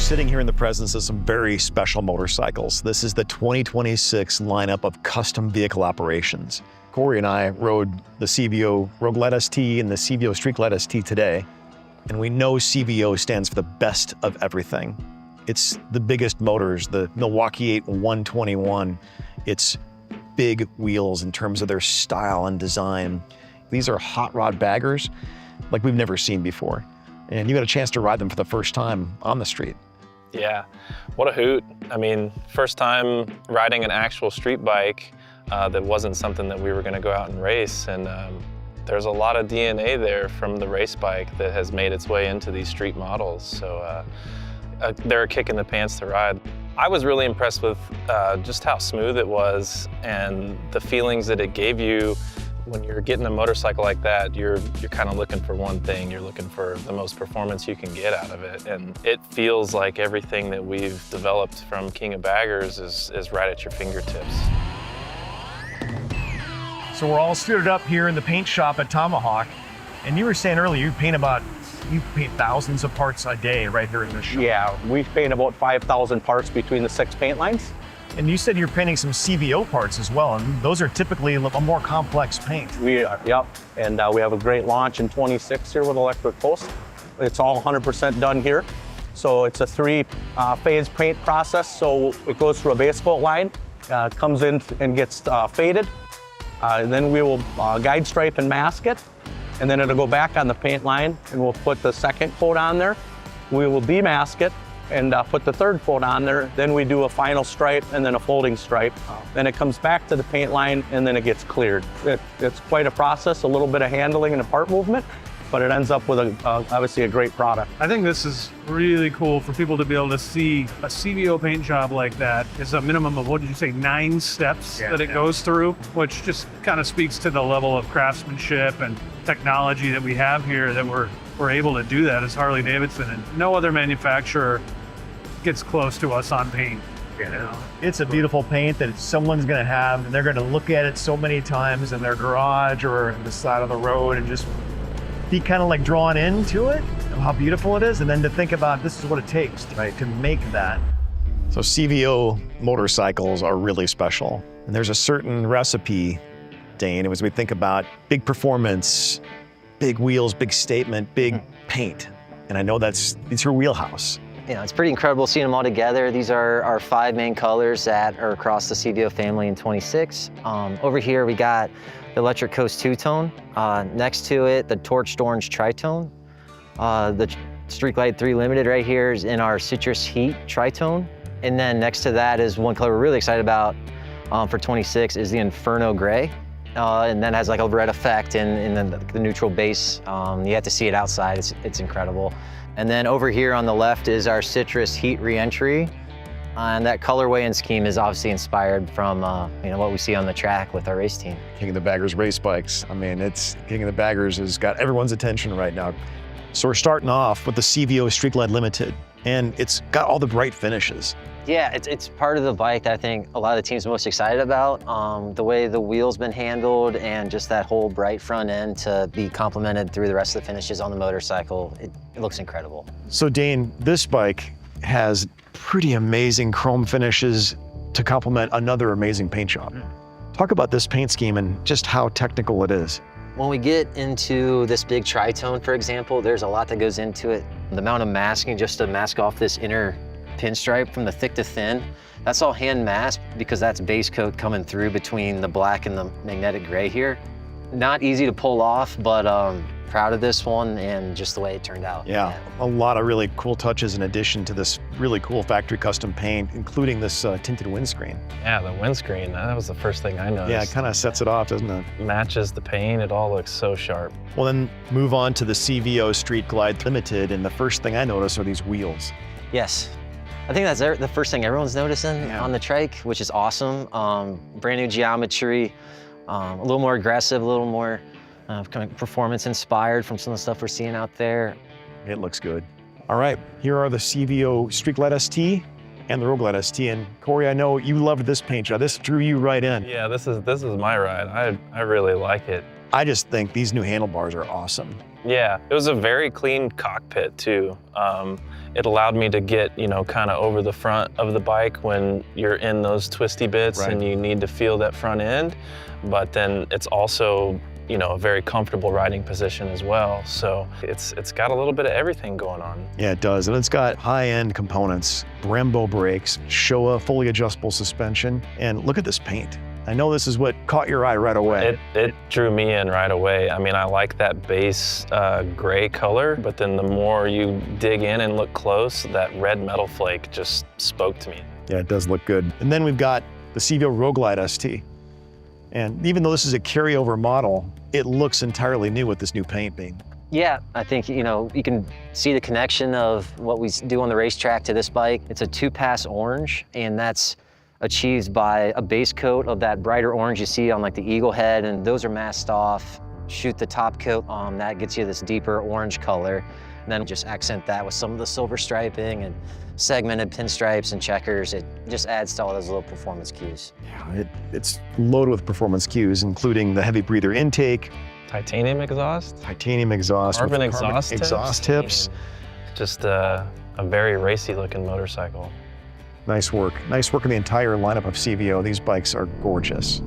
sitting here in the presence of some very special motorcycles. This is the 2026 lineup of custom vehicle operations. Corey and I rode the CVO Road Glide ST and the CVO Street Glide ST today, and we know CVO stands for the best of everything. It's the biggest motors, the Milwaukee 8 121. It's big wheels in terms of their style and design. These are hot rod baggers like we've never seen before. And you got a chance to ride them for the first time on the street. Yeah, what a hoot. I mean, first time riding an actual street bike that wasn't something that we were gonna go out and race. And there's a lot of DNA there from the race bike that has made its way into these street models. So they're a kick in the pants to ride. I was really impressed with just how smooth it was and the feelings that it gave you. When you're getting a motorcycle like that, you're kind of looking for one thing. You're looking for the most performance you can get out of it. And it feels like everything that we've developed from King of Baggers is right at your fingertips. So we're all suited up here in the paint shop at Tomahawk. And you were saying earlier, you paint thousands of parts a day right here in this shop. Yeah, we paint about 5,000 parts between the 6 paint lines. And you said you're painting some CVO parts as well, and those are typically a more complex paint. We are, yep, and we have a great launch in 26 here with Electric Post. It's all 100% done here. So it's a 3-phase paint process. So it goes through a base coat line, comes in and gets faded. And then we will guide stripe and mask it. And then it'll go back on the paint line and we'll put the second coat on there. We will demask it and put the third coat on there. Then we do a final stripe and then a folding stripe. Then it comes back to the paint line and then it gets cleared. It's quite a process, a little bit of handling and a part movement, but it ends up with obviously a great product. I think this is really cool for people to be able to see a CVO paint job like that. It's a minimum of, what did you say, 9 steps that it goes through, which just kind of speaks to the level of craftsmanship and technology that we have here, that we're able to do that as Harley Davidson, and no other manufacturer gets close to us on paint. You know? It's a beautiful paint that someone's gonna have, and they're gonna look at it so many times in their garage or on the side of the road and just be kind of like drawn into it, how beautiful it is, and then to think about this is what it takes, right, to make that. So CVO motorcycles are really special. And there's a certain recipe, Dane, as we think about big performance, big wheels, big statement, big paint. And I know it's your wheelhouse. You know, it's pretty incredible seeing them all together. These are our 5 main colors that are across the CVO family in 26. Over here we got the Electric Coast two-tone. Next to it, the Torched Orange tritone. The Street Glide 3 Limited right here is in our Citrus Heat tritone. And then next to that is one color we're really excited about for 26 is the Inferno Gray. And then has like a red effect and then the neutral base. You have to see it outside, it's incredible. And then over here on the left is our Citrus Heat Reentry. And that colorway and scheme is obviously inspired from what we see on the track with our race team. King of the Baggers race bikes. I mean, King of the Baggers has got everyone's attention right now. So we're starting off with the CVO Street Glide Limited, and it's got all the bright finishes. Yeah, it's part of the bike that I think a lot of the team's most excited about. The way the wheel's been handled and just that whole bright front end to be complemented through the rest of the finishes on the motorcycle, it looks incredible. So Dane, this bike has pretty amazing chrome finishes to complement another amazing paint job. Talk about this paint scheme and just how technical it is. When we get into this big tritone, for example, there's a lot that goes into it. The amount of masking just to mask off this inner pinstripe from the thick to thin, that's all hand masked because that's base coat coming through between the black and the magnetic gray here. Not easy to pull off, but proud of this one and just the way it turned out. Yeah, a lot of really cool touches in addition to this really cool factory custom paint, including this tinted windscreen. Yeah, the windscreen, that was the first thing I noticed. Yeah, it kind of sets it off, doesn't it? Matches the paint, it all looks so sharp. Well, then move on to the CVO Street Glide Limited, and the first thing I notice are these wheels. Yes. I think that's the first thing everyone's noticing on the trike, which is awesome. Brand new geometry, a little more aggressive, a little more kind of performance inspired from some of the stuff we're seeing out there. It looks good. All right, here are the CVO Street Glide ST and the Road Glide ST. And Corey, I know you loved this paint job. This drew you right in. Yeah, this is my ride. I really like it. I just think these new handlebars are awesome. Yeah, it was a very clean cockpit too. It allowed me to get, you know, kind of over the front of the bike when you're in those twisty bits Right. and you need to feel that front end. But then it's also, you know, a very comfortable riding position as well. So it's got a little bit of everything going on. Yeah, it does. And it's got high-end components, Brembo brakes, Showa fully adjustable suspension, and look at this paint. I know this is what caught your eye right away. It drew me in right away. I mean, I like that base gray color, but then the more you dig in and look close, that red metal flake just spoke to me. Yeah, it does look good. And then we've got the CVO Road Glide ST. And even though this is a carryover model, it looks entirely new with this new paint being. Yeah, I think, you know, you can see the connection of what we do on the racetrack to this bike. It's a 2-pass orange, and that's achieved by a base coat of that brighter orange you see on like the eagle head, and those are masked off. Shoot the top coat, that gets you this deeper orange color. And then just accent that with some of the silver striping and segmented pinstripes and checkers. It just adds to all those little performance cues. Yeah, it's loaded with performance cues, including the heavy breather intake, Titanium exhaust, titanium exhaust, carbon with exhaust tips. Just a very racy looking motorcycle. Nice work. Nice work on the entire lineup of CVO. These bikes are gorgeous.